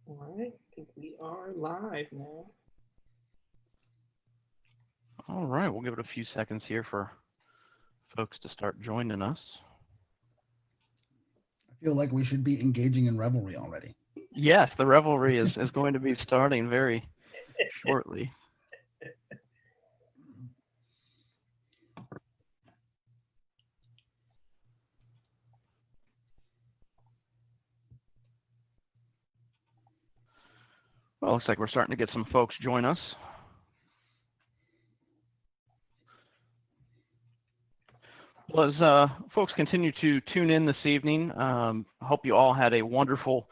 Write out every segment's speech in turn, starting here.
All right, I think we are live now. All right, we'll give it a few seconds here for folks to start joining us. I feel like we should be engaging in revelry already. Yes, the revelry is going to be starting very shortly. Well, looks like we're starting to get some folks join us. Well, as folks continue to tune in this evening, I hope you all had a wonderful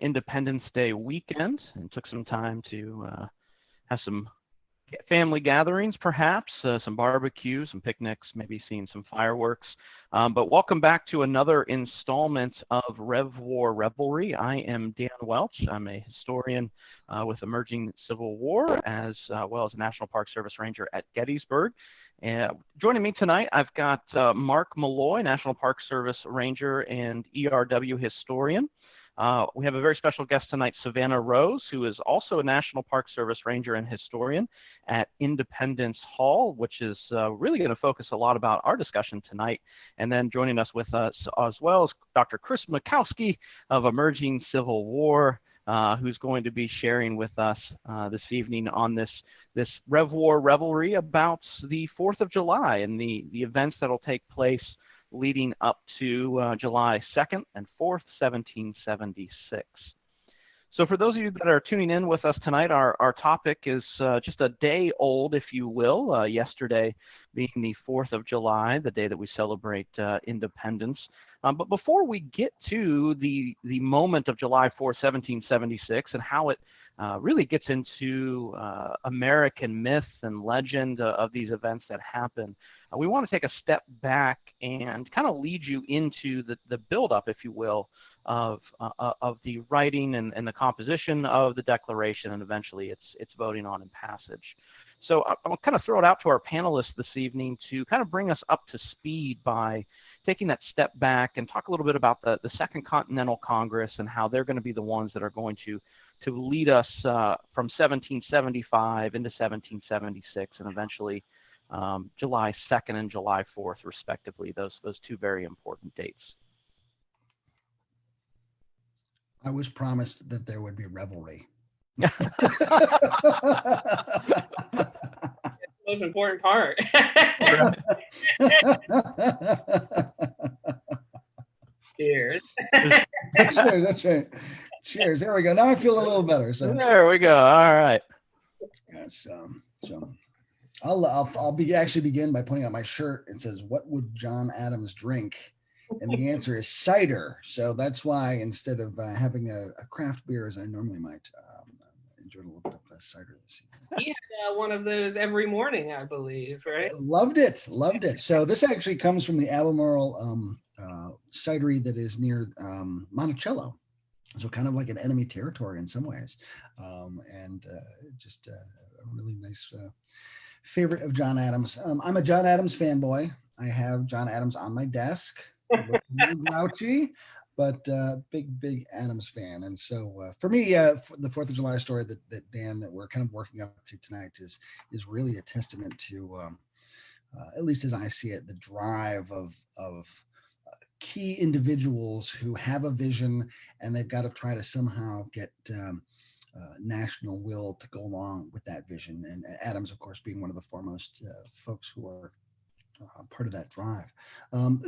Independence Day weekend and took some time to have some family gatherings, perhaps, some barbecues, some picnics, maybe seeing some fireworks. But welcome back to another installment of Rev War Revelry. I am Dan Welch. I'm a historian with Emerging Civil War, as well as a National Park Service Ranger at Gettysburg. Joining me tonight, I've got Mark Malloy, National Park Service Ranger and ERW historian. We have a very special guest tonight, Savannah Rose, who is also a National Park Service Ranger and historian at Independence Hall, which is really going to focus a lot about our discussion tonight. And then joining us with us as well is Dr. Chris Makowski of Emerging Civil War, who's going to be sharing with us this evening on this Rev War Revelry about the 4th of July and the events that will take place leading up to July 2nd and 4th, 1776. So for those of you that are tuning in with us tonight, our topic is just a day old, if you will, yesterday being the 4th of July, the day that we celebrate independence. But before we get to the moment of July 4th, 1776, and how it really gets into American myth and legend of these events that happen, we want to take a step back and kind of lead you into the buildup, if you will, of the writing and the composition of the Declaration, and eventually its voting on and passage. So I'll kind of throw it out to our panelists this evening to kind of bring us up to speed by taking that step back and talk a little bit about the Second Continental Congress and how they're going to be the ones that are going to lead us from 1775 into 1776 and eventually July 2nd and July 4th, respectively, those two very important dates. I was promised that there would be revelry. Most important part. Cheers. That's right. Cheers. There we go. Now I feel a little better. So there we go. All right. Yes. So I'll begin by pointing out my shirt. It says, "What would John Adams drink?" And the answer is cider. So that's why instead of having a craft beer as I normally might, enjoyed a little bit of cider this evening. He had one of those every morning, I believe, right? Loved it. So this actually comes from the Albemarle cidery that is near Monticello. So kind of like an enemy territory in some ways. And just a really nice favorite of John Adams. I'm a John Adams fanboy. I have John Adams on my desk. A little grouchy, but big Adams fan. And so for me, the 4th of July story that Dan, that we're kind of working up to tonight is really a testament to, at least as I see it, the drive of key individuals who have a vision, and they've got to try to somehow get national will to go along with that vision. And Adams, of course, being one of the foremost folks who are part of that drive.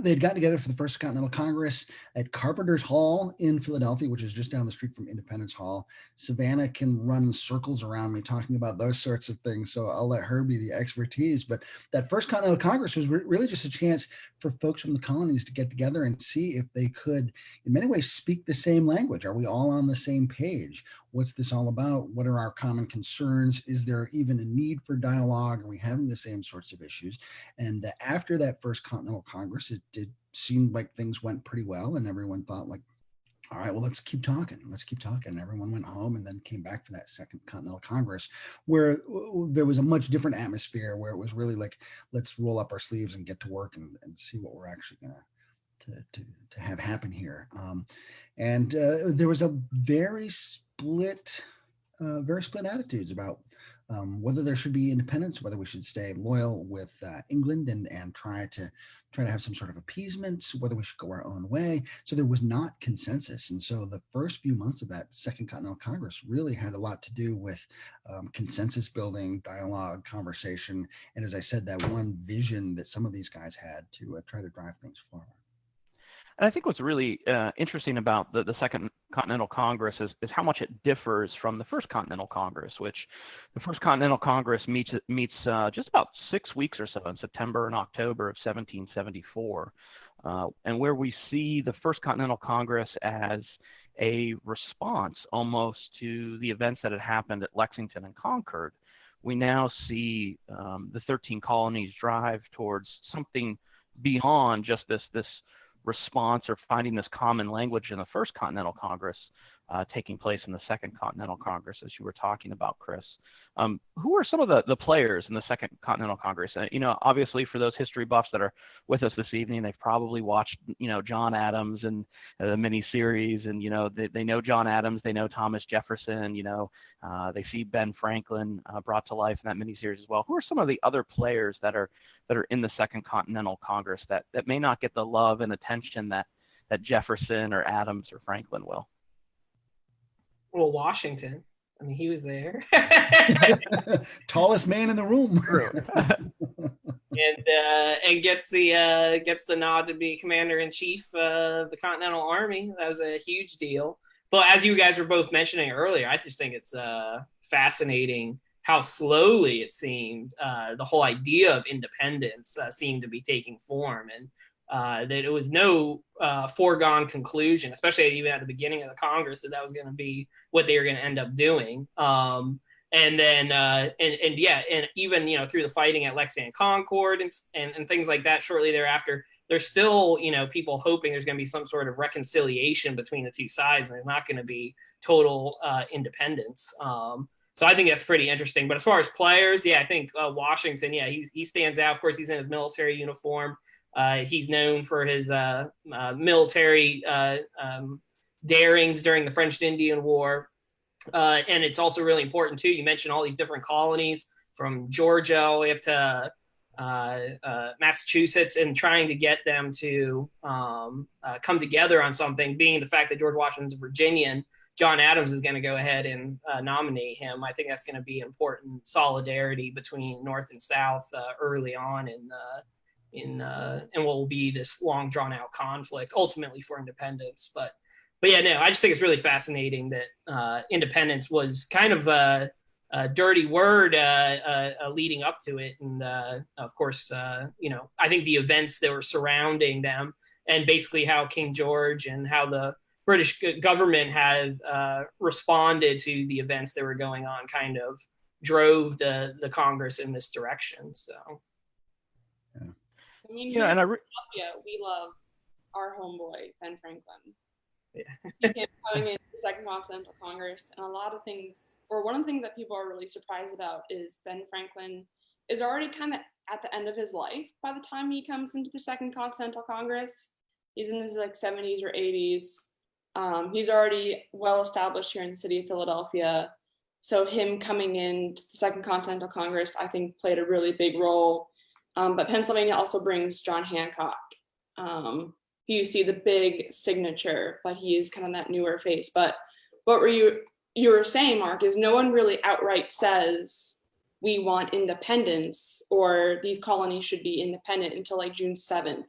They'd gotten together for the First Continental Congress at Carpenter's Hall in Philadelphia, which is just down the street from Independence Hall. Savannah can run circles around me talking about those sorts of things, so I'll let her be the expertise. But that First Continental Congress was really just a chance for folks from the colonies to get together and see if they could, in many ways, speak the same language. Are we all on the same page? What's this all about? What are our common concerns? Is there even a need for dialogue? Are we having the same sorts of issues? And after that First Continental Congress, it did seem like things went pretty well, and everyone thought like, all right, well, let's keep talking. And everyone went home and then came back for that Second Continental Congress, where there was a much different atmosphere, where it was really like, let's roll up our sleeves and get to work and see what we're actually going to have happen here. And there was a very very split attitudes about whether there should be independence, whether we should stay loyal with England and try to have some sort of appeasement, whether we should go our own way. So there was not consensus. And so the first few months of that Second Continental Congress really had a lot to do with consensus building, dialogue, conversation. And as I said, that one vision that some of these guys had to try to drive things forward. And I think what's really interesting about the Second Continental Congress is how much it differs from the First Continental Congress, which the First Continental Congress meets just about 6 weeks or so in September and October of 1774, and where we see the First Continental Congress as a response almost to the events that had happened at Lexington and Concord. We now see the 13 colonies drive towards something beyond just this response or finding this common language in the First Continental Congress taking place in the Second Continental Congress, as you were talking about, Chris. Who are some of the players in the Second Continental Congress? Obviously for those history buffs that are with us this evening, they've probably watched, John Adams and the miniseries, and, they know John Adams, they know Thomas Jefferson, they see Ben Franklin brought to life in that miniseries as well. Who are some of the other players that are in the Second Continental Congress that may not get the love and attention that Jefferson or Adams or Franklin will? Well, Washington. I mean, he was there. Tallest man in the room. and gets the nod to be commander-in-chief of the Continental Army. That was a huge deal. But as you guys were both mentioning earlier, I just think it's fascinating how slowly it seemed the whole idea of independence seemed to be taking form, and that it was no foregone conclusion, especially even at the beginning of the Congress, that was going to be what they were going to end up doing. And then even through the fighting at Lexington and Concord and things like that shortly thereafter, there's still people hoping there's going to be some sort of reconciliation between the two sides, and there's not going to be total independence. So I think that's pretty interesting. But as far as players, I think Washington, he stands out. Of course, he's in his military uniform. He's known for his military darings during the French and Indian War. And it's also really important, too. You mentioned all these different colonies from Georgia all the way up to Massachusetts, and trying to get them to come together on something, being the fact that George Washington's a Virginian. John Adams is going to go ahead and nominate him. I think that's going to be important solidarity between North and South early on in what will be this long drawn out conflict ultimately for independence. But I just think it's really fascinating that independence was kind of a dirty word leading up to it. And of course, I think the events that were surrounding them, and basically how King George and how the British government had responded to the events that were going on, kind of drove the Congress in this direction. So, I mean, we love our homeboy Ben Franklin. Yeah. He came coming into the Second Continental Congress, and one of the things that people are really surprised about is Ben Franklin is already kind of at the end of his life by the time he comes into the Second Continental Congress. He's in his 70s or 80s. He's already well established here in the city of Philadelphia. So him coming into the Second Continental Congress, I think, played a really big role. But Pennsylvania also brings John Hancock. You see the big signature, but he is kind of that newer face. But what you were saying, Mark, is no one really outright says we want independence or these colonies should be independent until June 7th.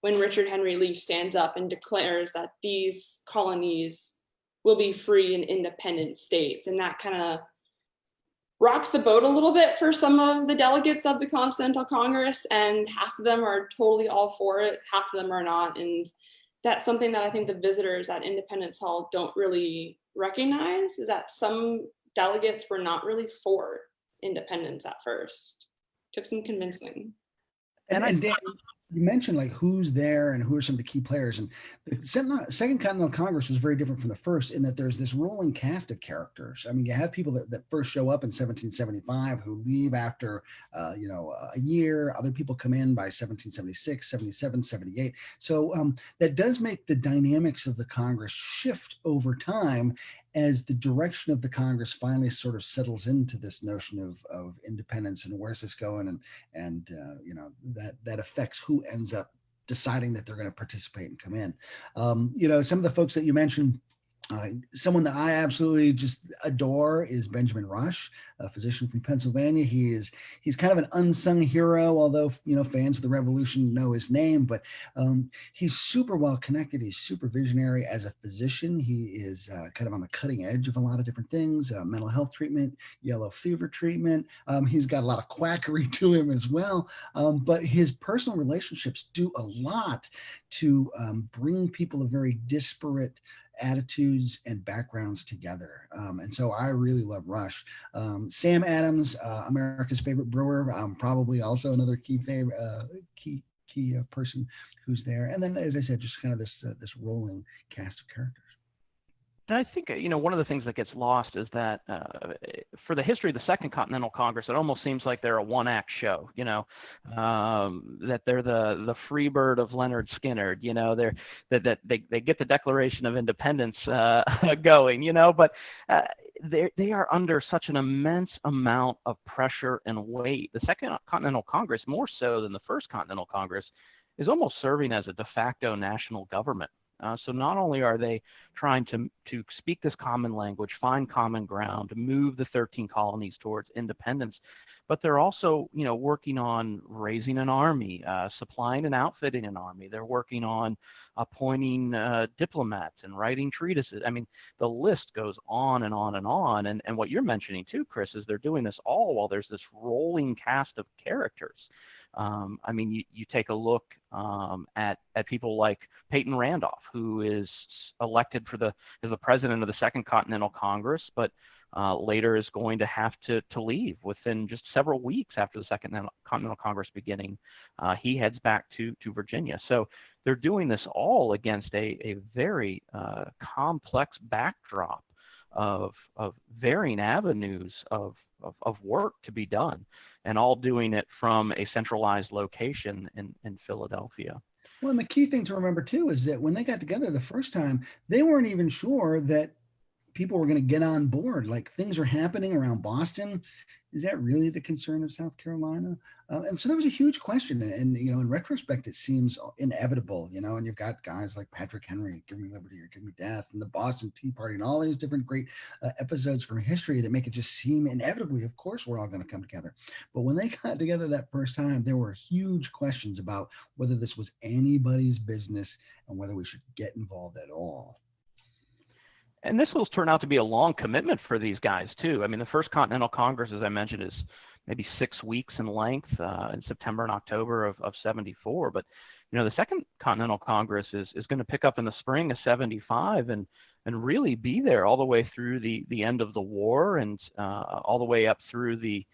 When Richard Henry Lee stands up and declares that these colonies will be free and independent states. And that kind of rocks the boat a little bit for some of the delegates of the Continental Congress, and half of them are totally all for it, half of them are not. And that's something that I think the visitors at Independence Hall don't really recognize, is that some delegates were not really for independence at first. Took some convincing. And Dan, you mentioned who's there and who are some of the key players. And the Second Continental Congress was very different from the first in that there's this rolling cast of characters. I mean, you have people that first show up in 1775 who leave after, a year. Other people come in by 1776, 77, 78. So that does make the dynamics of the Congress shift over time. as the direction of the Congress finally sort of settles into this notion of independence and where's this going, and that affects who ends up deciding that they're going to participate and come in. Some of the folks that you mentioned, someone that I absolutely just adore is Benjamin Rush, a physician from Pennsylvania. He's kind of an unsung hero, although fans of the Revolution know his name. But he's super well connected. He's super visionary as a physician. He is kind of on the cutting edge of a lot of different things: mental health treatment, yellow fever treatment. He's got a lot of quackery to him as well. But his personal relationships do a lot to bring people of very disparate attitudes and backgrounds together. And so I really love Rush. Sam Adams, America's favorite brewer, probably also another key person who's there. And then, as I said, just kind of this rolling cast of characters. And I think, one of the things that gets lost is that for the history of the Second Continental Congress, it almost seems like they're a one-act show, that they're the Freebird of Leonard Skinner, that they get the Declaration of Independence going, but they are under such an immense amount of pressure and weight. The Second Continental Congress, more so than the First Continental Congress, is almost serving as a de facto national government. So not only are they trying to speak this common language, find common ground, move the 13 colonies towards independence, but they're also, working on raising an army, supplying and outfitting an army. They're working on appointing diplomats and writing treatises. I mean, the list goes on and on and on. And what you're mentioning too, Chris, is they're doing this all while there's this rolling cast of characters. You take a look at people like Peyton Randolph, who is elected as the president of the Second Continental Congress, but later is going to have to leave within just several weeks after the Second Continental Congress beginning. He heads back to Virginia. So they're doing this all against a very complex backdrop of varying avenues of work to be done, and all doing it from a centralized location in Philadelphia. Well, and the key thing to remember too is that when they got together the first time, they weren't even sure that people were going to get on board. Like, things are happening around Boston. Is that really the concern of South Carolina? And so that was a huge question. And, in retrospect, it seems inevitable, and you've got guys like Patrick Henry, Give Me Liberty or Give Me Death, and the Boston Tea Party, and all these different great episodes from history that make it just seem inevitably, of course, we're all going to come together. But when they got together that first time, there were huge questions about whether this was anybody's business and whether we should get involved at all. And this will turn out to be a long commitment for these guys, too. I mean, the First Continental Congress, as I mentioned, is maybe 6 weeks in length in September and October of 74. But, the Second Continental Congress is going to pick up in the spring of 75 and really be there all the way through the end of the war and all the way up through the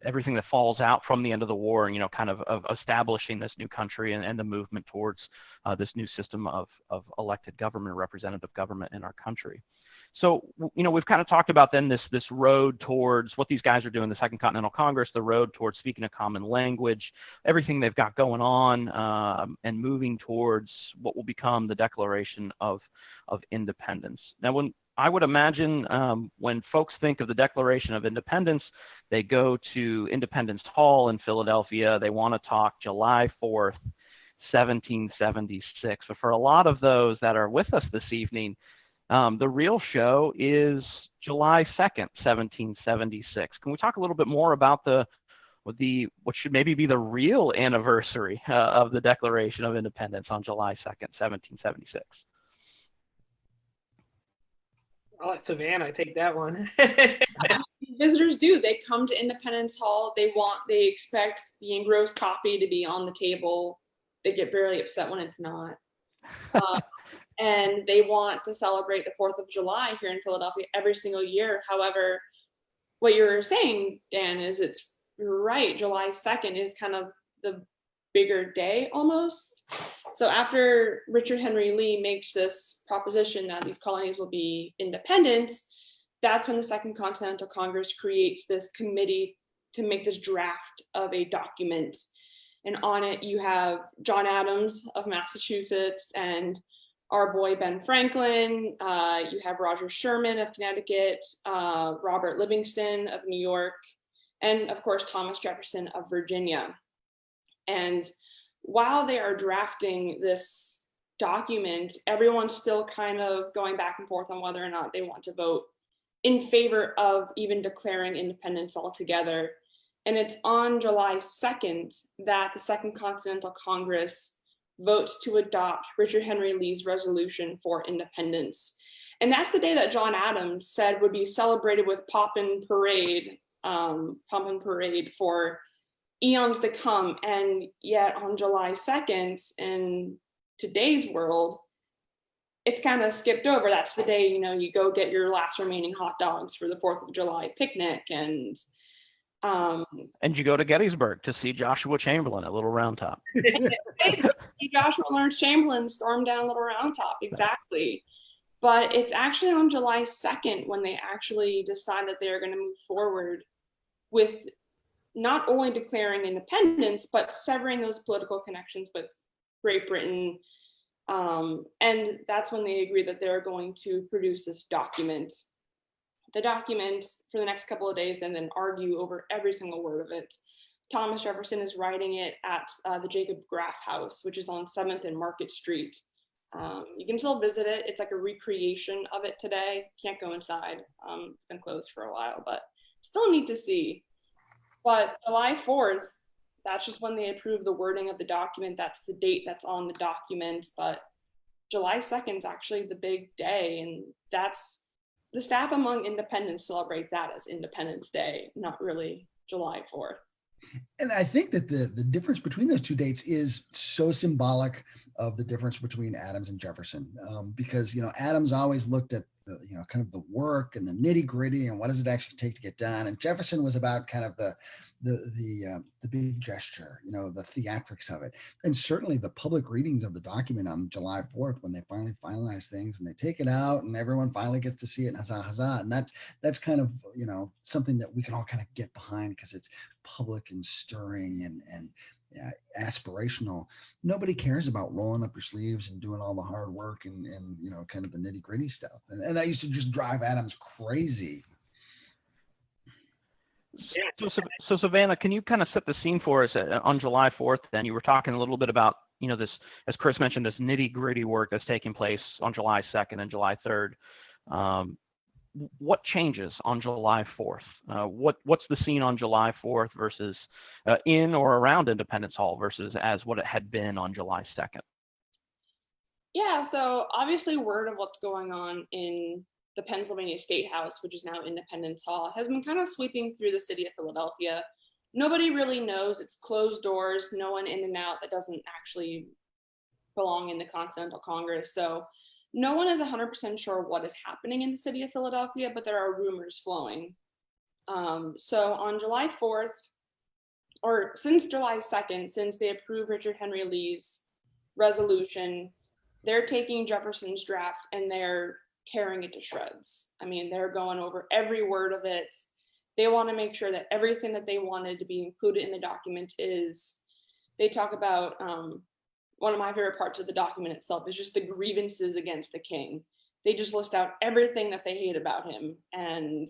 everything that falls out from the end of the war, and kind of establishing this new country and the movement towards this new system of elected government, representative government in our country. So, we've kind of talked about then this road towards what these guys are doing, the Second Continental Congress, the road towards speaking a common language, everything they've got going on, and moving towards what will become the Declaration of Independence. Now, I would imagine when folks think of the Declaration of Independence, they go to Independence Hall in Philadelphia. They want to talk July 4th, 1776. But for a lot of those that are with us this evening, the real show is July 2nd, 1776. Can we talk a little bit more about what should maybe be the real anniversary of the Declaration of Independence on July 2nd, 1776? I'll let Savannah take that one. Visitors do. They come to Independence Hall. They expect the engrossed copy to be on the table. They get barely upset when it's not. And they want to celebrate the 4th of July here in Philadelphia every single year. However, what you're saying, Dan, is you're right. July 2nd is kind of the bigger day almost. So after Richard Henry Lee makes this proposition that these colonies will be independent, that's when the Second Continental Congress creates this committee to make this draft of a document. And on it, you have John Adams of Massachusetts and our boy Ben Franklin, you have Roger Sherman of Connecticut, Robert Livingston of New York, and of course Thomas Jefferson of Virginia. And while they are drafting this document, everyone's still kind of going back and forth on whether or not they want to vote in favor of even declaring independence altogether. And it's on July 2nd that the Second Continental Congress votes to adopt Richard Henry Lee's resolution for independence. And that's the day that John Adams said would be celebrated with pomp and parade for eons to come. And yet on July 2nd, in today's world, it's kind of skipped over. That's the day, you go get your last remaining hot dogs for the 4th of July picnic. And you go to Gettysburg to see Joshua Chamberlain at Little Round Top. Joshua Lawrence Chamberlain stormed down Little Round Top, exactly. But it's actually on July 2nd when they actually decide that they're going to move forward with not only declaring independence, but severing those political connections with Great Britain. And that's when they agree that they're going to produce this document. The document for the next couple of days and then argue over every single word of it. Thomas Jefferson is writing it at the Jacob Graff House, which is on 7th and Market Street. You can still visit it. It's like a recreation of it today. Can't go inside. It's been closed for a while, but still neat to see. But July 4th, that's just when they approve the wording of the document. That's the date that's on the document. But July 2nd is actually the big day, and that's the staff among independents celebrate that as Independence Day, not really July 4th. And I think that the difference between those two dates is so symbolic of the difference between Adams and Jefferson, because Adams always looked at the kind of the work and the nitty gritty and what does it actually take to get done, and Jefferson was about kind of the big gesture, the theatrics of it. And certainly the public readings of the document on July 4th, when they finally finalize things and they take it out and everyone finally gets to see it, and huzzah, huzzah. And that's kind of something that we can all kind of get behind because it's public and stirring and aspirational. Nobody cares about rolling up your sleeves and doing all the hard work and kind of the nitty gritty stuff. And that used to just drive Adams crazy. So Savannah, can you kind of set the scene for us on July 4th? Then you were talking a little bit about, this, as Chris mentioned, this nitty gritty work that's taking place on July 2nd and July 3rd. What changes on July 4th? What's the scene on July 4th versus in or around Independence Hall versus as what it had been on July 2nd? Yeah, so obviously word of what's going on in the Pennsylvania State House, which is now Independence Hall, has been kind of sweeping through the city of Philadelphia. Nobody really knows. It's closed doors, no one in and out that doesn't actually belong in the Continental Congress. So no one is 100% sure what is happening in the city of Philadelphia, but there are rumors flowing. So on July 4th, or since July 2nd, since they approved Richard Henry Lee's resolution, they're taking Jefferson's draft and they're tearing it to shreds. I mean, they're going over every word of it. They want to make sure that everything that they wanted to be included in the document is, they talk about, one of my favorite parts of the document itself is just the grievances against the king. They just list out everything that they hate about him. And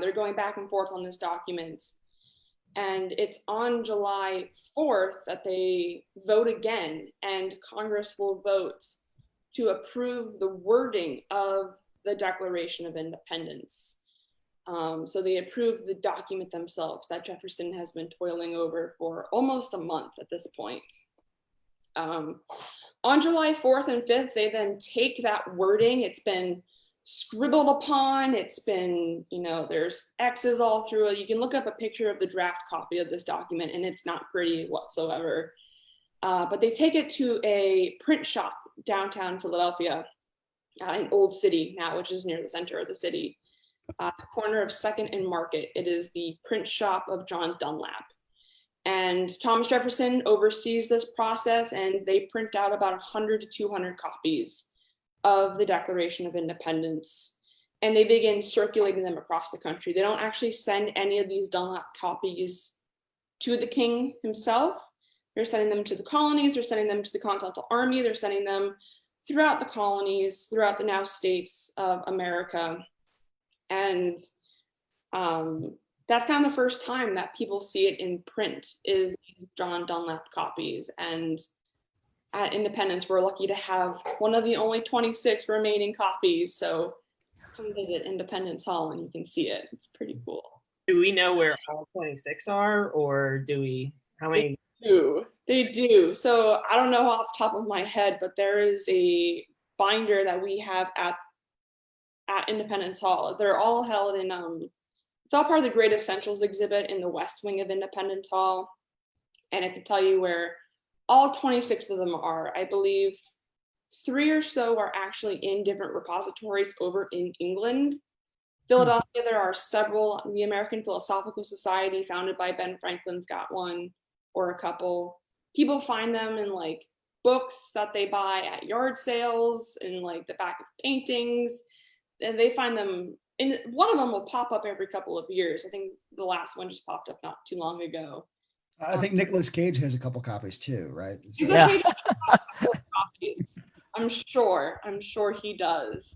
they're going back and forth on this document. And it's on July 4th that they vote again, and Congress will vote to approve the wording of the Declaration of Independence. So they approved the document themselves that Jefferson has been toiling over for almost a month at this point. On July 4th and 5th, they then take that wording. It's been scribbled upon. It's been, there's X's all through it. You can look up a picture of the draft copy of this document and it's not pretty whatsoever. But they take it to a print shop downtown Philadelphia, in Old City now, which is near the center of the city, the corner of 2nd and Market. It is the print shop of John Dunlap. And Thomas Jefferson oversees this process, and they print out about 100 to 200 copies of the Declaration of Independence. And they begin circulating them across the country. They don't actually send any of these Dunlap copies to the king himself. They're sending them to the colonies, they're sending them to the Continental Army, they're sending them throughout the colonies, throughout the now states of America. And that's kind of the first time that people see it in print, is these John Dunlap copies. And at Independence, we're lucky to have one of the only 26 remaining copies. So come visit Independence Hall and you can see it. It's pretty cool. Do we know where all 26 are, or how many? They do. So I don't know off the top of my head, but there is a binder that we have at Independence Hall. They're all held in, it's all part of the Great Essentials exhibit in the West Wing of Independence Hall. And I can tell you where all 26 of them are. I believe 3 or so are actually in different repositories over in England. Philadelphia, there are several. The American Philosophical Society, founded by Ben Franklin's, got one or a couple. People find them in like books that they buy at yard sales, in like the back of paintings, and they find them. And one of them will pop up every couple of years. I think the last one just popped up not too long ago. I think Nicolas Cage has a couple copies too, right? So, yeah. Copies. I'm sure he does.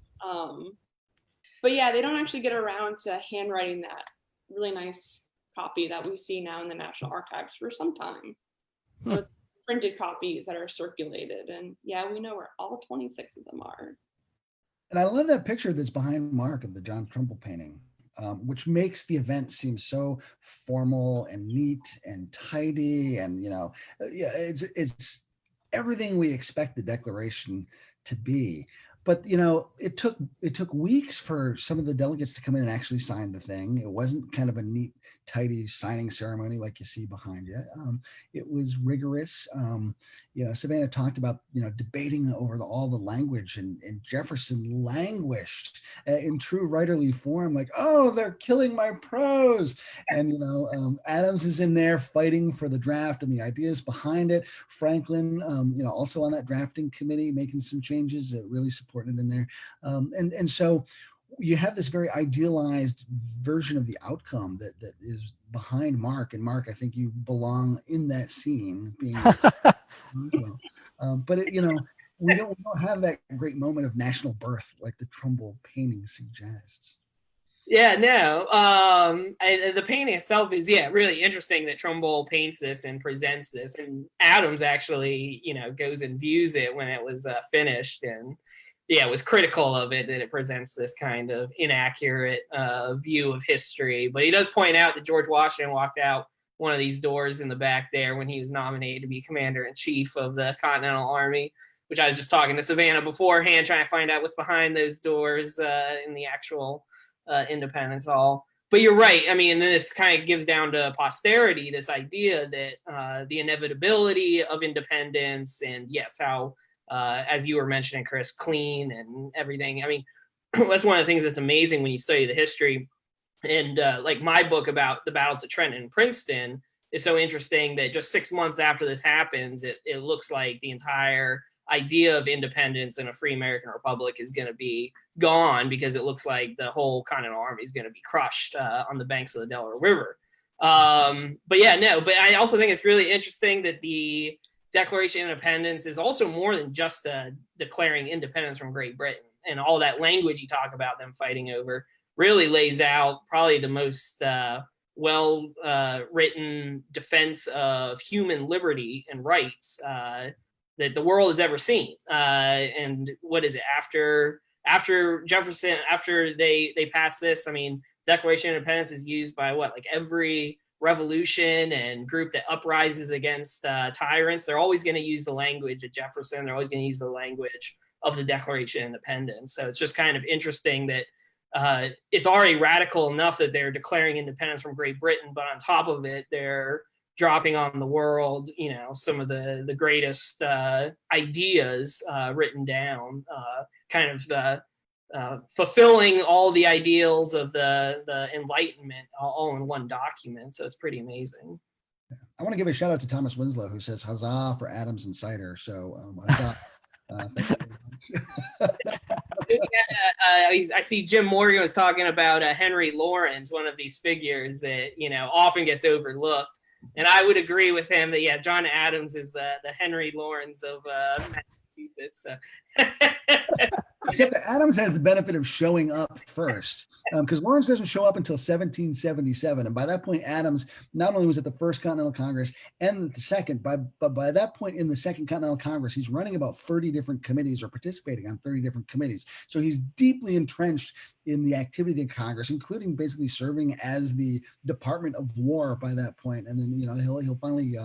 But yeah, they don't actually get around to handwriting that really nice copy that we see now in the National Archives for some time. So it's printed copies that are circulated. And yeah, we know where all 26 of them are. And I love that picture that's behind Mark of the John Trumbull painting, which makes the event seem so formal and neat and tidy. And, yeah, it's everything we expect the Declaration to be. But it took weeks for some of the delegates to come in and actually sign the thing. It wasn't kind of a neat, tidy signing ceremony like you see behind you. It was rigorous. Savannah talked about debating over all the language, and Jefferson languished in true writerly form, like, oh, they're killing my prose. And Adams is in there fighting for the draft and the ideas behind it. Franklin, also on that drafting committee, making some changes that really supported in there. And so you have this very idealized version of the outcome that is behind Mark. And Mark, I think you belong in that scene, being but we don't have that great moment of national birth like the Trumbull painting suggests. Yeah, no. The painting itself is really interesting that Trumbull paints this and presents this, and Adams actually goes and views it when it was finished, and was critical of it, that it presents this kind of inaccurate view of history. But he does point out that George Washington walked out one of these doors in the back there when he was nominated to be commander-in-chief of the Continental Army, which I was just talking to Savannah beforehand, trying to find out what's behind those doors in the actual Independence Hall. But you're right. I mean, this kind of gives down to posterity this idea that the inevitability of independence, and yes, how as you were mentioning, Chris, clean and everything. I mean, that's one of the things that's amazing when you study the history. And like my book about the battles of Trenton and Princeton is so interesting that just 6 months after this happens, it looks like the entire idea of independence and a free American republic is going to be gone, because it looks like the whole Continental Army is going to be crushed on the banks of the Delaware River. But I also think it's really interesting that the Declaration of Independence is also more than just declaring independence from Great Britain, and all that language you talk about them fighting over really lays out probably the most well-written defense of human liberty and rights that the world has ever seen. And what is it, after Jefferson, after they passed this, I mean, Declaration of Independence is used by every revolution and group that uprises against tyrants. They're always going to use the language of Jefferson. They're always going to use the language of the Declaration of Independence. So it's just kind of interesting that it's already radical enough that they're declaring independence from Great Britain, but on top of it, they're dropping on the world, some of the greatest ideas written down, fulfilling all the ideals of the Enlightenment all in one document. So it's pretty amazing. I want to give a shout out to Thomas Winslow, who says huzzah for Adams and cider. So huzzah. Thank you very much. I see Jim Morgan was talking about Henry Lawrence, one of these figures that often gets overlooked, and I would agree with him that John Adams is the Henry Lawrence of Massachusetts. So. Except that Adams has the benefit of showing up first, because Lawrence doesn't show up until 1777. And by that point, Adams not only was at the First Continental Congress and the Second, but by that point in the Second Continental Congress, he's running about 30 different committees or participating on 30 different committees. So he's deeply entrenched in the activity of Congress, including basically serving as the Department of War by that point. And then, he'll finally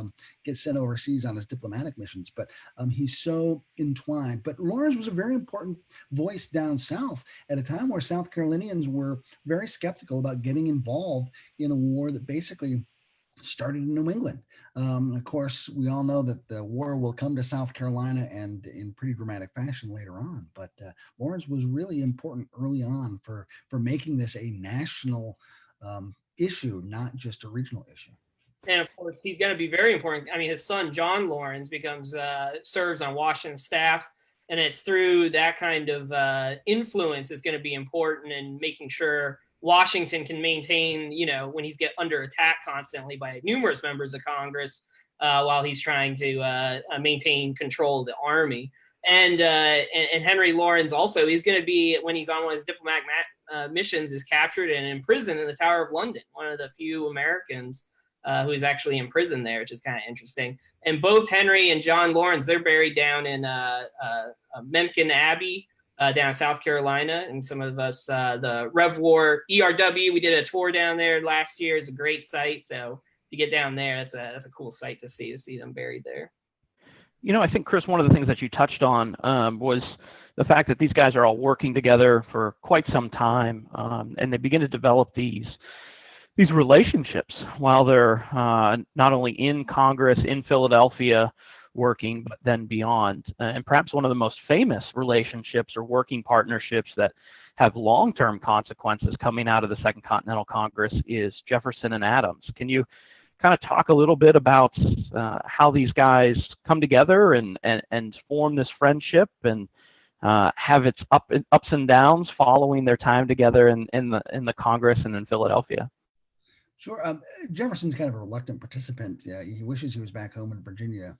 get sent overseas on his diplomatic missions. But he's so entwined. But Lawrence was a very important voice down south at a time where South Carolinians were very skeptical about getting involved in a war that basically started in New England. Of course, we all know that the war will come to South Carolina and in pretty dramatic fashion later on. But Lawrence was really important early on for making this a national issue, not just a regional issue. And of course, he's going to be very important. I mean, his son, John Lawrence, serves on Washington's staff. And it's through that kind of influence is going to be important in making sure Washington can maintain, when he's under attack constantly by numerous members of Congress while he's trying to maintain control of the army. And Henry Lawrence also, he's going to be, when he's on one of his diplomatic missions, is captured and imprisoned in the Tower of London, one of the few Americans who is actually in prison there, which is kind of interesting. And both Henry and John Lawrence, they're buried down in Memkin Abbey down in South Carolina. And some of us, the Rev War ERW, we did a tour down there last year. It's a great site. So if you get down there, that's a cool site to see them buried there. I think, Chris, one of the things that you touched on was the fact that these guys are all working together for quite some time, and they begin to develop these relationships while they're not only in Congress, in Philadelphia, working, but then beyond. And perhaps one of the most famous relationships or working partnerships that have long-term consequences coming out of the Second Continental Congress is Jefferson and Adams. Can you kind of talk a little bit about how these guys come together and form this friendship and have its ups and downs following their time together in the Congress and in Philadelphia? Sure. Jefferson's kind of a reluctant participant. He wishes he was back home in Virginia.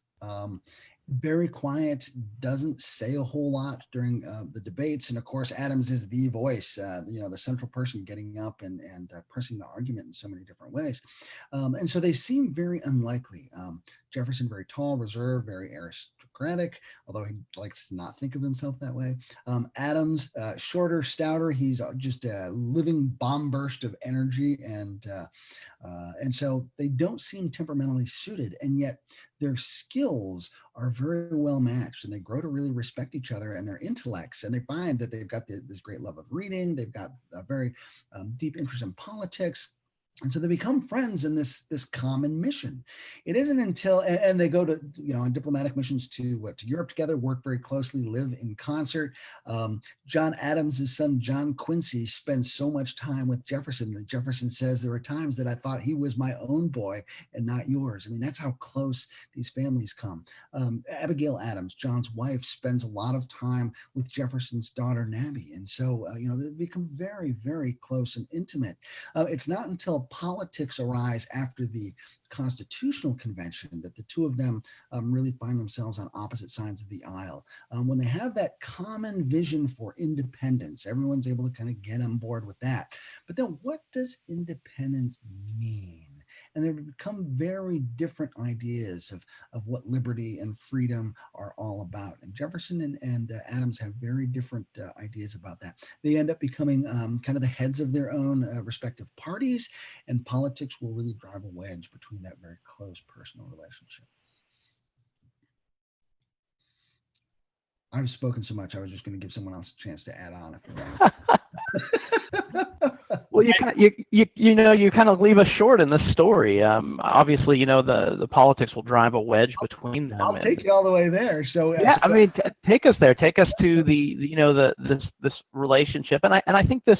Very quiet, doesn't say a whole lot during the debates. And of course, Adams is the voice, the central person getting up and pressing the argument in so many different ways. And so they seem very unlikely. Jefferson, very tall, reserved, very aristocratic, although he likes to not think of himself that way. Adams, shorter, stouter. He's just a living bomb burst of energy. And so they don't seem temperamentally suited. And yet their skills are very well matched, and they grow to really respect each other and their intellects. And they find that they've got this great love of reading. They've got a very deep interest in politics. And so they become friends in this common mission. It isn't until, and they go to, on diplomatic missions to Europe together, work very closely, live in concert. John Adams' son, John Quincy, spends so much time with Jefferson that Jefferson says, there were times that I thought he was my own boy and not yours. I mean, that's how close these families come. Abigail Adams, John's wife, spends a lot of time with Jefferson's daughter, Nabby. And so, they become very, very close and intimate. It's not until politics arise after the Constitutional Convention that the two of them really find themselves on opposite sides of the aisle. When they have that common vision for independence, everyone's able to kind of get on board with that. But then what does independence mean? And there become very different ideas of what liberty and freedom are all about. And Jefferson and Adams have very different ideas about that. They end up becoming kind of the heads of their own respective parties, and politics will really drive a wedge between that very close personal relationship. I've spoken so much, I was just going to give someone else a chance to add on if they want. Well, you kind of leave us short in this story. Obviously, the politics will drive a wedge between them. I'll take you all the way there. So yeah, I mean, take us there. Take us to this relationship, and I think this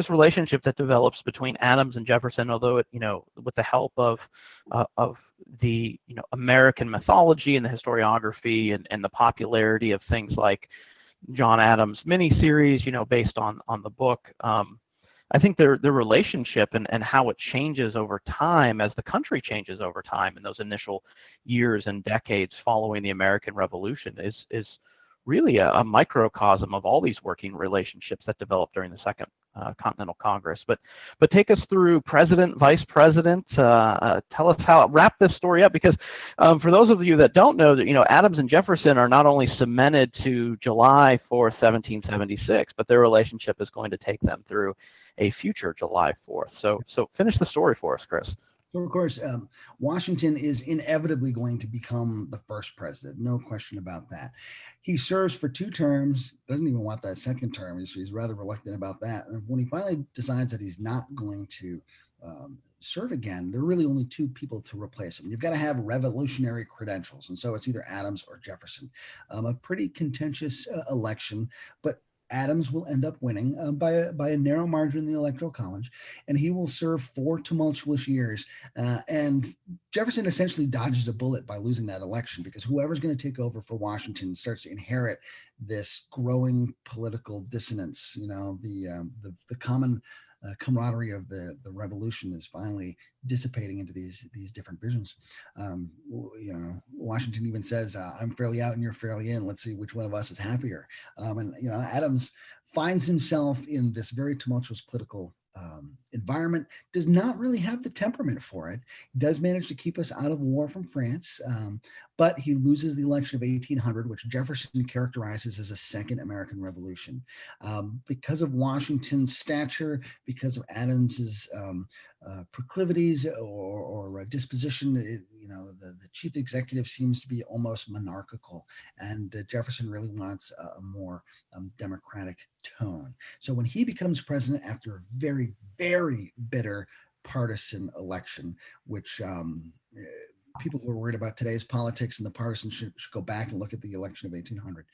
relationship that develops between Adams and Jefferson, although it with the help of the American mythology and the historiography and the popularity of things like John Adams' miniseries, based on the book. I think their relationship and how it changes over time as the country changes over time in those initial years and decades following the American Revolution is really a microcosm of all these working relationships that developed during the Second Continental Congress. But take us through president, vice president. Tell us wrap this story up, because for those of you that don't know, that Adams and Jefferson are not only cemented to July 4th, 1776, but their relationship is going to take them through a future July 4th. So finish the story for us, Chris. So, of course, Washington is inevitably going to become the first president. No question about that. He serves for 2 terms, doesn't even want that second term. He's rather reluctant about that. And when he finally decides that he's not going to serve again, there are really only 2 people to replace him. You've got to have revolutionary credentials. And so it's either Adams or Jefferson. A pretty contentious election, but Adams will end up winning by a narrow margin in the Electoral College, and he will serve 4 tumultuous years. And Jefferson essentially dodges a bullet by losing that election, because whoever's going to take over for Washington starts to inherit this growing political dissonance. The common camaraderie of the revolution is finally dissipating into these different visions. Washington even says, "I'm fairly out and you're fairly in. Let's see which one of us is happier." Adams finds himself in this very tumultuous political environment, does not really have the temperament for it, does manage to keep us out of war from France, but he loses the election of 1800, which Jefferson characterizes as a second American Revolution. Because of Washington's stature, because of Adams's proclivities or disposition, the chief executive seems to be almost monarchical, and Jefferson really wants a more democratic tone. So when he becomes president after a very, very bitter partisan election, which people who are worried about today's politics and the partisan should go back and look at the election of 1800.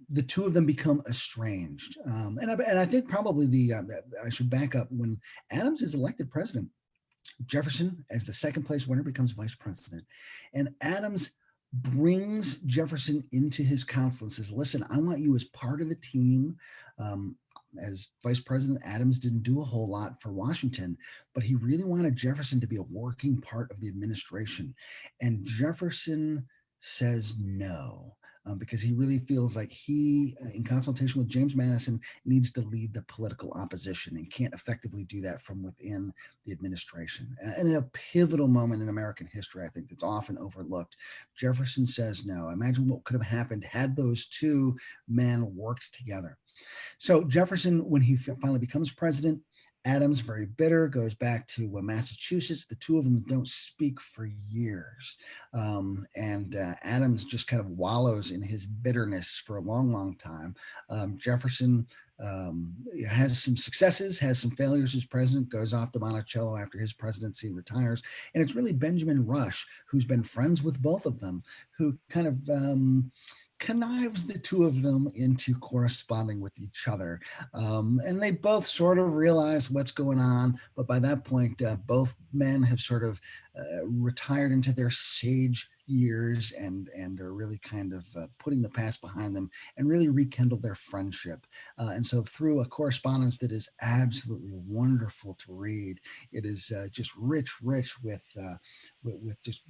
The 2 of them become estranged. And I think probably I should back up. When Adams is elected president, Jefferson, as the second place winner, becomes vice president. And Adams brings Jefferson into his council and says, "Listen, I want you as part of the team." As vice president, Adams didn't do a whole lot for Washington, but he really wanted Jefferson to be a working part of the administration. And Jefferson says no. Because he really feels like he, in consultation with James Madison, needs to lead the political opposition and can't effectively do that from within the administration. And in a pivotal moment in American history, I think that's often overlooked, Jefferson says no. Imagine what could have happened had those 2 men worked together. So Jefferson, when he finally becomes president, Adams, very bitter, goes back to Massachusetts. The 2 of them don't speak for years. And Adams just kind of wallows in his bitterness for a long, long time. Jefferson has some successes, has some failures as president, goes off to Monticello after his presidency, retires. And it's really Benjamin Rush, who's been friends with both of them, who kind of connives the 2 of them into corresponding with each other. And they both sort of realize what's going on, but by that point, both men have sort of retired into their sage years and are really kind of putting the past behind them and really rekindle their friendship. And so through a correspondence that is absolutely wonderful to read, it is just rich with just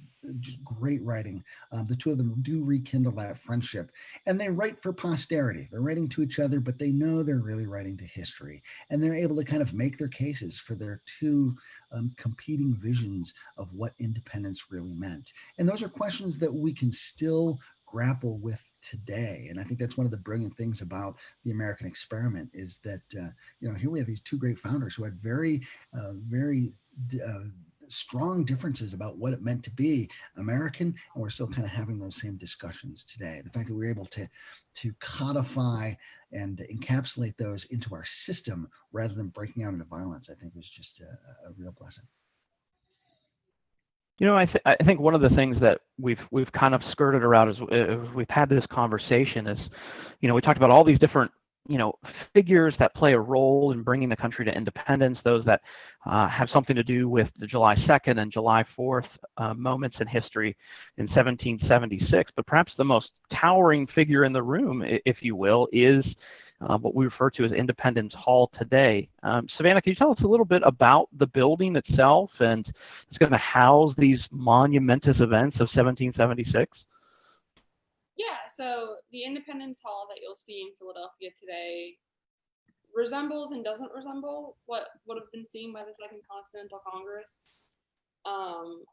great writing. The 2 of them do rekindle that friendship, and they write for posterity. They're writing to each other, but they know they're really writing to history, and they're able to kind of make their cases for their 2 competing visions of what independence really meant. And those are questions that we can still grapple with today. And I think that's one of the brilliant things about the American experiment is that, here we have these 2 great founders who had very strong differences about what it meant to be American, and we're still kind of having those same discussions today. The fact that we're able to codify and encapsulate those into our system rather than breaking out into violence, I think was just a real blessing. I think one of the things that we've kind of skirted around as we've had this conversation is, we talked about all these different figures that play a role in bringing the country to independence, those that have something to do with the July 2nd and July 4th moments in history in 1776. But perhaps the most towering figure in the room, if you will, is what we refer to as Independence Hall today. Savannah, can you tell us a little bit about the building itself and it's going to house these monumentous events of 1776? Yeah, so the Independence Hall that you'll see in Philadelphia today resembles and doesn't resemble what would have been seen by the Second Continental Congress,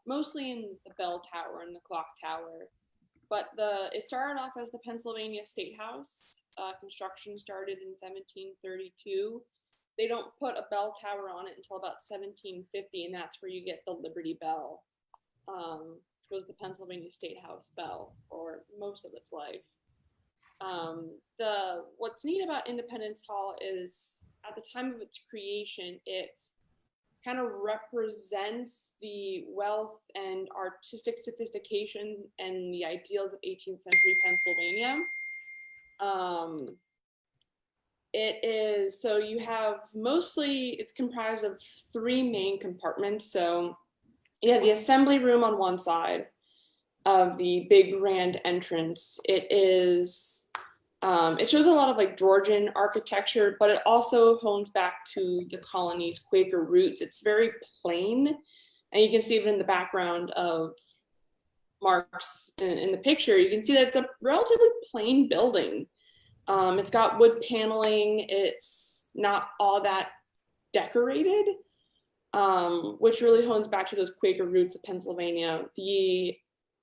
mostly in the bell tower and the clock tower. But it started off as the Pennsylvania State House. Construction started in 1732. They don't put a bell tower on it until about 1750, and that's where you get the Liberty Bell, which was the Pennsylvania State House bell for most of its life. What's neat about Independence Hall is at the time of its creation, it kind of represents the wealth and artistic sophistication and the ideals of 18th century Pennsylvania. So you have it's comprised of 3 main compartments. So you have the assembly room on one side of the big grand entrance. It shows a lot of like Georgian architecture, but it also hones back to the colony's Quaker roots. It's very plain, and you can see it in the background of Mark's in the picture. You can see that it's a relatively plain building. It's got wood paneling. It's not all that decorated, which really hones back to those Quaker roots of Pennsylvania. The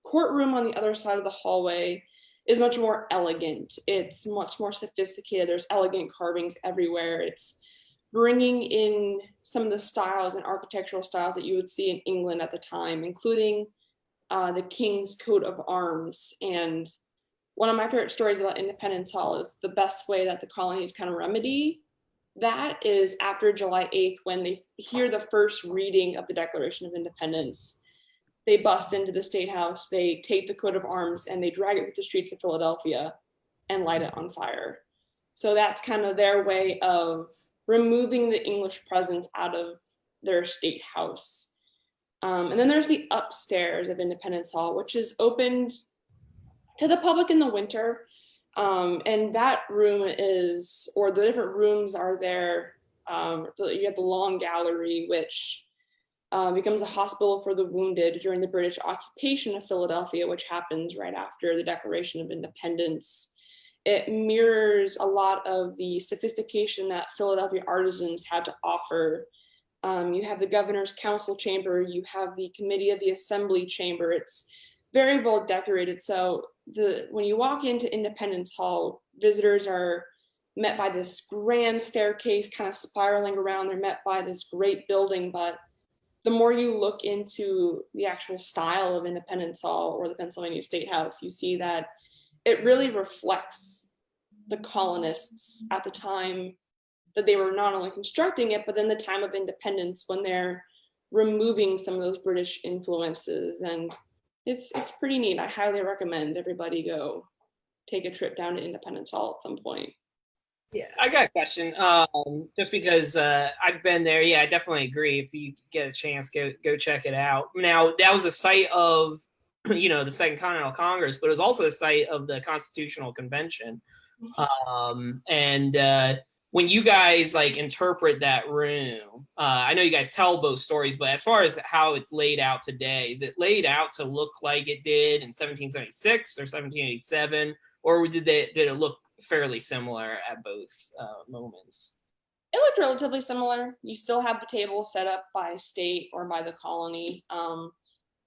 courtroom on the other side of the hallway is much more elegant. It's much more sophisticated. There's elegant carvings everywhere. It's bringing in some of the styles and architectural styles that you would see in England at the time, including the King's coat of arms. And one of my favorite stories about Independence Hall is the best way that the colonies kind of remedy that is after July 8th, when they hear the first reading of the Declaration of Independence. They bust into the State House, they take the coat of arms, and they drag it through the streets of Philadelphia and light it on fire. So that's kind of their way of removing the English presence out of their State House. And then there's the upstairs of Independence Hall, which is opened to the public in the winter. And that room or the different rooms are there. You have the Long Gallery, which becomes a hospital for the wounded during the British occupation of Philadelphia, which happens right after the Declaration of Independence. It mirrors a lot of the sophistication that Philadelphia artisans had to offer. You have the Governor's Council Chamber, you have the Committee of the Assembly Chamber. It's very well decorated. So when you walk into Independence Hall, visitors are met by this grand staircase kind of spiraling around. They're met by this great building, but the more you look into the actual style of Independence Hall or the Pennsylvania State House, you see that it really reflects the colonists at the time that they were not only constructing it, but then the time of independence when they're removing some of those British influences. And it's pretty neat. I highly recommend everybody go take a trip down to Independence Hall at some point. Yeah, I got a question. Just because I've been there, yeah, I definitely agree. If you get a chance, go check it out. Now, that was a site of, the Second Continental Congress, but it was also a site of the Constitutional Convention. And when you guys interpret that room, I know you guys tell both stories, but as far as how it's laid out today, is it laid out to look like it did in 1776 or 1787, or did it look fairly similar at both moments? It looked relatively similar. You still have the table set up by state or by the colony,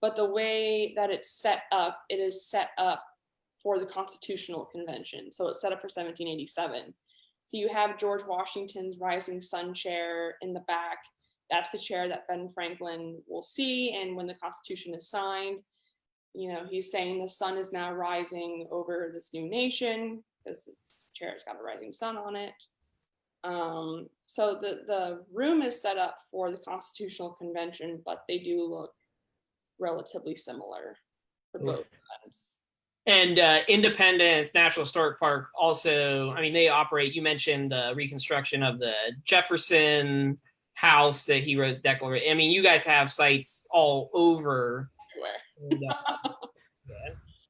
but the way that it's set up, it is set up for the Constitutional Convention. So it's set up for 1787. So you have George Washington's Rising Sun chair in the back. That's the chair that Ben Franklin will see. And when the Constitution is signed, he's saying the sun is now rising over this new nation because this chair's got a rising sun on it. So the room is set up for the Constitutional Convention, but they do look relatively similar for both events. And Independence Natural Historic Park also, they operate, you mentioned the reconstruction of the Jefferson house that he wrote the Declaration. You guys have sites all over. Everywhere. I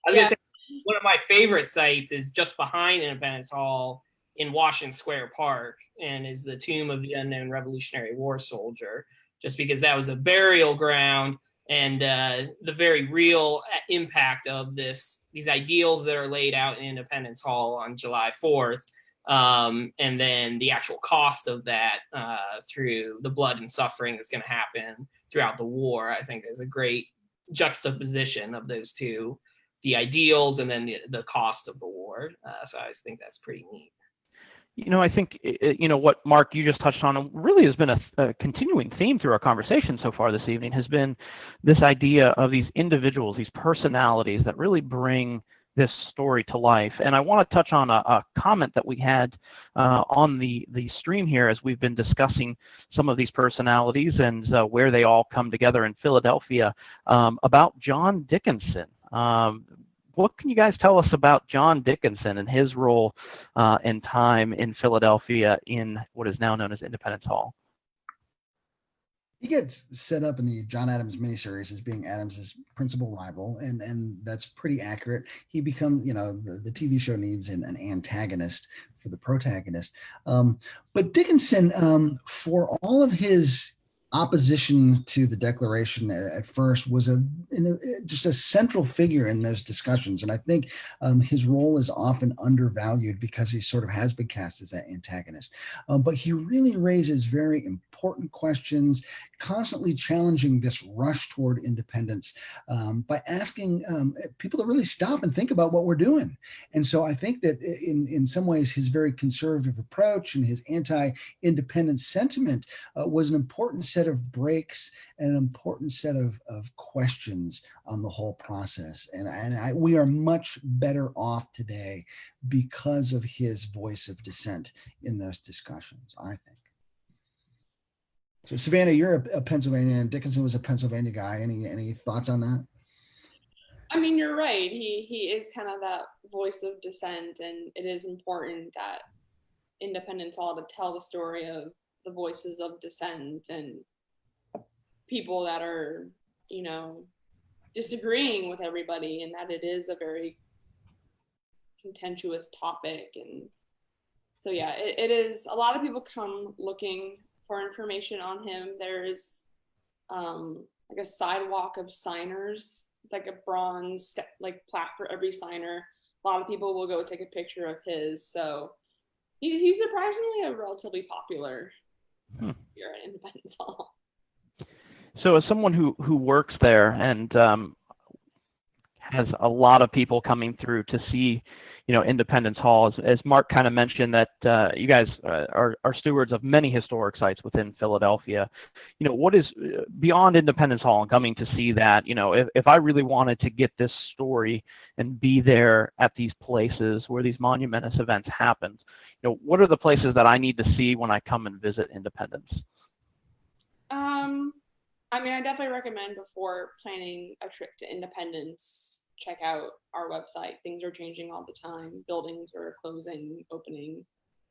was going to say, one of my favorite sites is just behind Independence Hall in Washington Square Park, and is the tomb of the unknown Revolutionary War soldier, just because that was a burial ground and the very real impact of these ideals that are laid out in Independence Hall on July 4th. And then the actual cost of that through the blood and suffering that's going to happen throughout the war, I think is a great juxtaposition of those two, the ideals and then the cost of the war. So I think that's pretty neat. I think, what Mark, you just touched on really has been a continuing theme through our conversation so far this evening, has been this idea of these individuals, these personalities that really bring this story to life. And I want to touch on a comment that we had on the stream here as we've been discussing some of these personalities and where they all come together in Philadelphia, about John Dickinson. What can you guys tell us about John Dickinson and his role and time in Philadelphia in what is now known as Independence Hall? He gets set up in the John Adams miniseries as being Adams's principal rival, and that's pretty accurate. He becomes, the TV show needs an antagonist for the protagonist. But Dickinson, for all of his opposition to the Declaration at first, was just a central figure in those discussions. And I think his role is often undervalued because he sort of has been cast as that antagonist. But he really raises very important questions, constantly challenging this rush toward independence by asking people to really stop and think about what we're doing. And so I think that in some ways, his very conservative approach and his anti-independence sentiment was an important set of breaks and an important set of questions on the whole process. And we are much better off today because of his voice of dissent in those discussions, I think. So Savannah, you're a Pennsylvania, and Dickinson was a Pennsylvania guy. Any thoughts on that? I mean, you're right. He is kind of that voice of dissent, and it is important that Independence Hall to tell the story of the voices of dissent and people that are, disagreeing with everybody, and that it is a very contentious topic. And so, yeah, it is. A lot of people come looking for information on him. There's like a sidewalk of signers. It's like a bronze plaque for every signer. A lot of people will go take a picture of his. So he's surprisingly a relatively popular here at Independence Hall. So as someone who works there and has a lot of people coming through to see, Independence Hall, as Mark kind of mentioned that you guys are stewards of many historic sites within Philadelphia. What is beyond Independence Hall and coming to see that, if I really wanted to get this story and be there at these places where these monumentous events happened, what are the places that I need to see when I come and visit Independence? I definitely recommend before planning a trip to Independence, check out our website. Things are changing all the time. Buildings are closing, opening,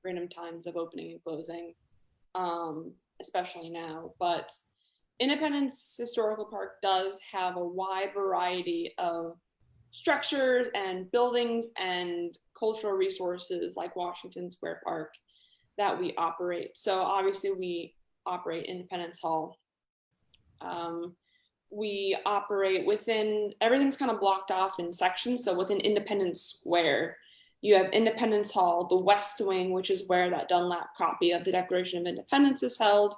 random times of opening and closing, especially now. But Independence Historical Park does have a wide variety of structures and buildings and cultural resources like Washington Square Park that we operate. So obviously we operate Independence Hall. We operate within, everything's kind of blocked off in sections. So within Independence Square, you have Independence Hall, the West Wing, which is where that Dunlap copy of the Declaration of Independence is held.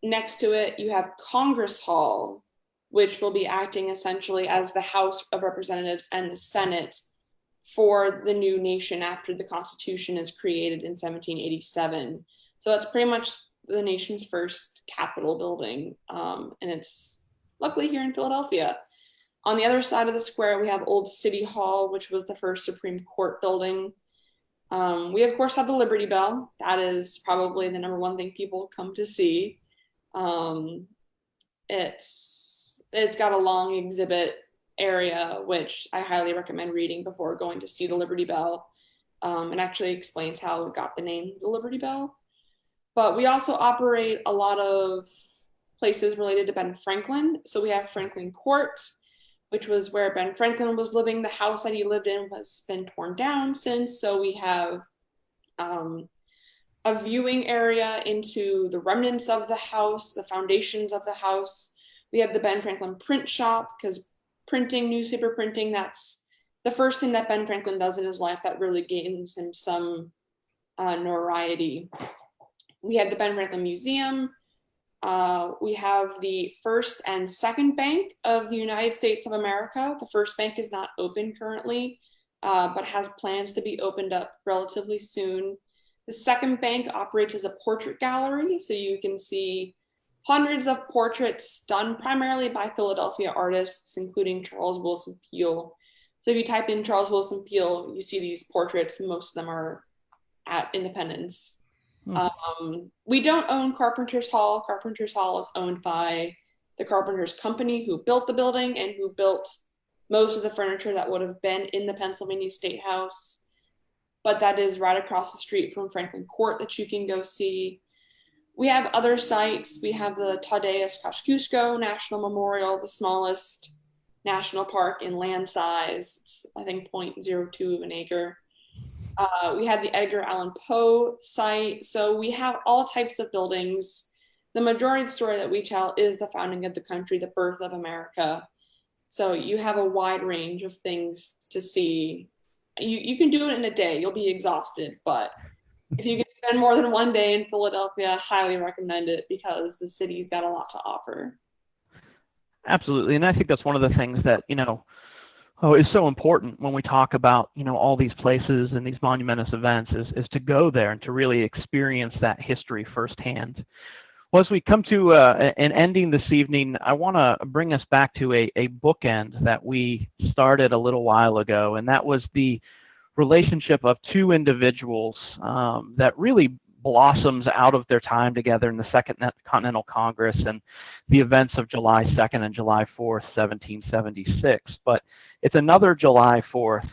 Next to it, you have Congress Hall, which will be acting essentially as the House of Representatives and the Senate for the new nation after the Constitution is created in 1787. So that's pretty much the nation's first Capitol building, and it's luckily here in Philadelphia. On the other side of the square, we have Old City Hall, which was the first Supreme Court building. We, of course, have the Liberty Bell. That is probably the number one thing people come to see. It's got a long exhibit area, which I highly recommend reading before going to see the Liberty Bell. It actually explains how it got the name, the Liberty Bell. But we also operate a lot of places related to Ben Franklin. So we have Franklin Court, which was where Ben Franklin was living. The house that he lived in has been torn down since. So we have a viewing area into the remnants of the house, the foundations of the house. We have the Ben Franklin print shop, because newspaper printing, that's the first thing that Ben Franklin does in his life that really gains him some notoriety. We have the Ben Franklin Museum. We have the first and second bank of the United States of America. The first bank is not open currently, but has plans to be opened up relatively soon. The second bank operates as a portrait gallery, so you can see hundreds of portraits done primarily by Philadelphia artists, including Charles Willson Peale. So if you type in Charles Willson Peale, you see these portraits. Most of them are at Independence. We don't own Carpenter's Hall. Carpenter's Hall is owned by the Carpenters Company, who built the building and who built most of the furniture that would have been in the Pennsylvania State House. But that is right across the street from Franklin Court that you can go see. We have other sites. We have the Tadeusz Kosciuszko National Memorial, the smallest national park in land size. It's, I think, 0.02 of an acre. We have the Edgar Allan Poe site. So we have all types of buildings. The majority of the story that we tell is the founding of the country, the birth of America. So you have a wide range of things to see. You can do it in a day. You'll be exhausted, but if you can spend more than one day in Philadelphia, I highly recommend it, because the city's got a lot to offer. Absolutely. And I think that's one of the things that, is so important when we talk about, all these places and these monumentous events is to go there and to really experience that history firsthand. Well, as we come to an ending this evening, I want to bring us back to a bookend that we started a little while ago, and that was the relationship of two individuals that really blossoms out of their time together in the Second Continental Congress and the events of July 2nd and July 4th, 1776. But it's another July 4th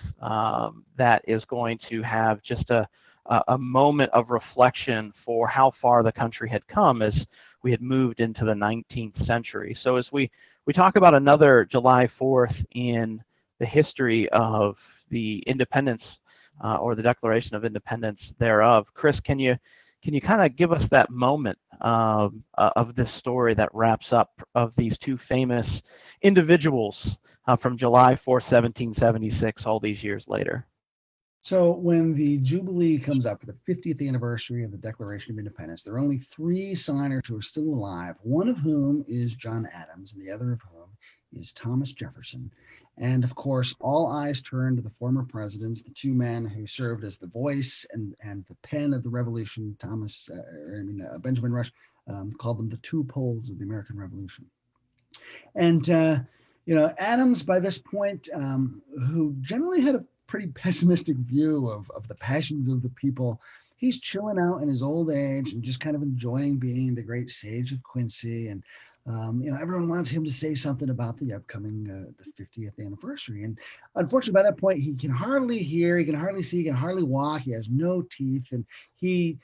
that is going to have just a moment of reflection for how far the country had come as we had moved into the 19th century. So as we talk about another July 4th in the history of the independence or the Declaration of Independence thereof, Chris, can you kind of give us that moment of this story that wraps up of these two famous individuals from July 4th, 1776, all these years later? So when the Jubilee comes up for the 50th anniversary of the Declaration of Independence, there are only 3 signers who are still alive, one of whom is John Adams, and the other of whom is Thomas Jefferson. And of course, all eyes turn to the former presidents, the 2 men who served as the voice and the pen of the revolution. Benjamin Rush called them the 2 poles of the American Revolution. And, Adams, by this point, who generally had a pretty pessimistic view of the passions of the people, he's chilling out in his old age and just kind of enjoying being the great sage of Quincy. And everyone wants him to say something about the upcoming the 50th anniversary. And unfortunately, by that point, he can hardly hear, he can hardly see, he can hardly walk. He has no teeth, and he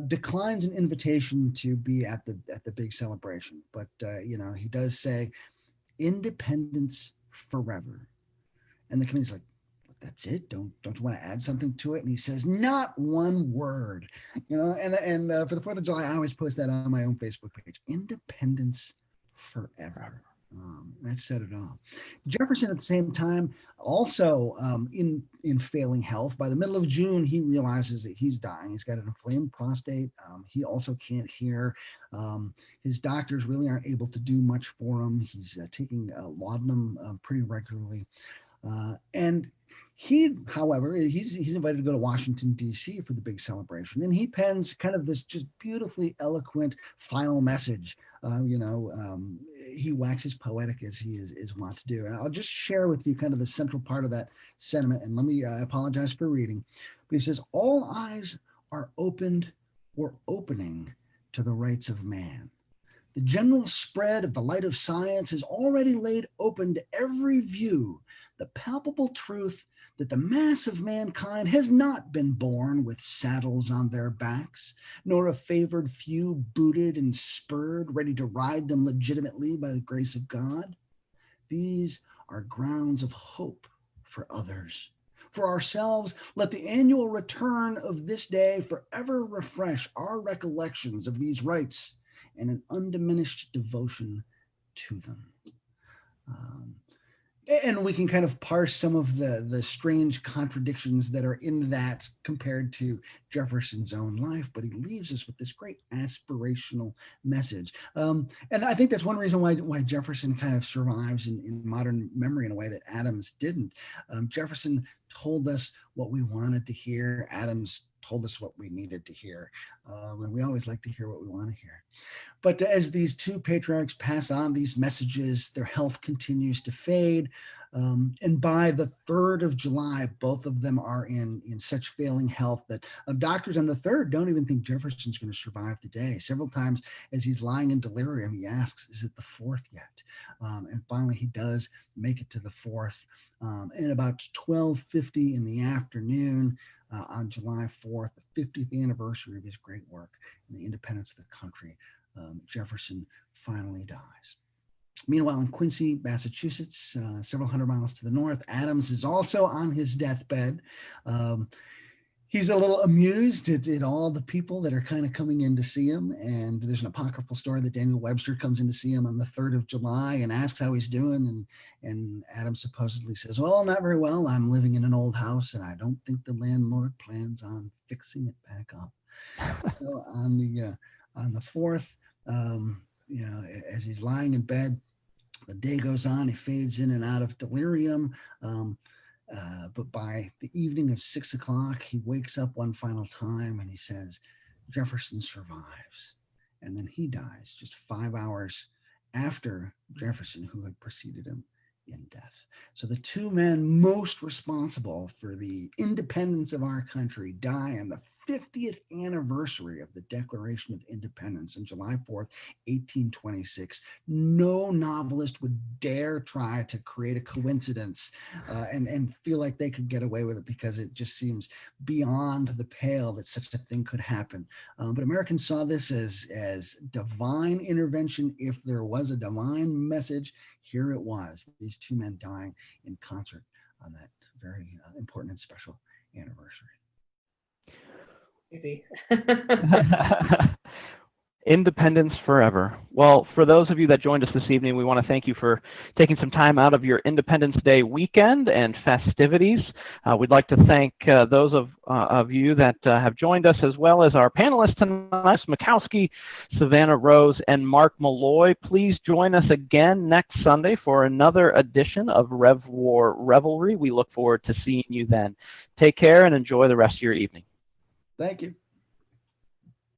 declines an invitation to be at the big celebration. But he does say, "Independence forever." And the committee's like, "That's it? Don't you want to add something to it?" And he says, "Not one word." And for the 4th of July, I always post that on my own Facebook page. Independence forever. That said it all. Jefferson, at the same time, also in failing health. By the middle of June, he realizes that he's dying. He's got an inflamed prostate. He also can't hear. His doctors really aren't able to do much for him. He's taking laudanum pretty regularly. And he, however, he's invited to go to Washington, D.C. for the big celebration, and he pens kind of this just beautifully eloquent final message. He waxes poetic as he is wont to do. And I'll just share with you kind of the central part of that sentiment, and let me apologize for reading. But he says, "All eyes are opened or opening to the rights of man. The general spread of the light of science has already laid open to every view the palpable truth that the mass of mankind has not been born with saddles on their backs, nor a favored few booted and spurred, ready to ride them legitimately by the grace of God. These are grounds of hope for others. For ourselves, let the annual return of this day forever refresh our recollections of these rights and an undiminished devotion to them. And we can kind of parse some of the strange contradictions that are in that compared to Jefferson's own life, but he leaves us with this great aspirational message. And I think that's one reason why Jefferson kind of survives in modern memory in a way that Adams didn't. Jefferson told us what we wanted to hear. Adams told us what we needed to hear. And we always like to hear what we want to hear. But as these two patriarchs pass on these messages, their health continues to fade. And by the 3rd of July, both of them are in such failing health that doctors on the 3rd don't even think Jefferson's going to survive the day. Several times as he's lying in delirium, he asks, is it the 4th yet? And finally, he does make it to the 4th. And about 12:50 in the afternoon, on July 4th, the 50th anniversary of his great work in the independence of the country, Jefferson finally dies. Meanwhile, in Quincy, Massachusetts, several hundred miles to the north, Adams is also on his deathbed. He's a little amused at all the people that are kind of coming in to see him. And there's an apocryphal story that Daniel Webster comes in to see him on the 3rd of July and asks how he's doing. And Adams supposedly says, well, not very well. I'm living in an old house and I don't think the landlord plans on fixing it back up. So on the 4th, as he's lying in bed, the day goes on, he fades in and out of delirium. But by the evening of 6 o'clock, he wakes up one final time and he says, Jefferson survives. And then he dies just 5 hours after Jefferson, who had preceded him in death. So the two men most responsible for the independence of our country die on the 50th anniversary of the Declaration of Independence on July 4th, 1826. No novelist would dare try to create a coincidence and feel like they could get away with it, because it just seems beyond the pale that such a thing could happen. But Americans saw this as divine intervention. If there was a divine message, here it was. These two men dying in concert on that very important and special anniversary. Easy. Independence forever. Well, for those of you that joined us this evening, we want to thank you for taking some time out of your Independence Day weekend and festivities. We'd like to thank those of you that have joined us, as well as our panelists tonight, Mikowski, Savannah Rose, and Mark Malloy. Please join us again next Sunday for another edition of Rev War Revelry. We look forward to seeing you then. Take care and enjoy the rest of your evening. Thank you.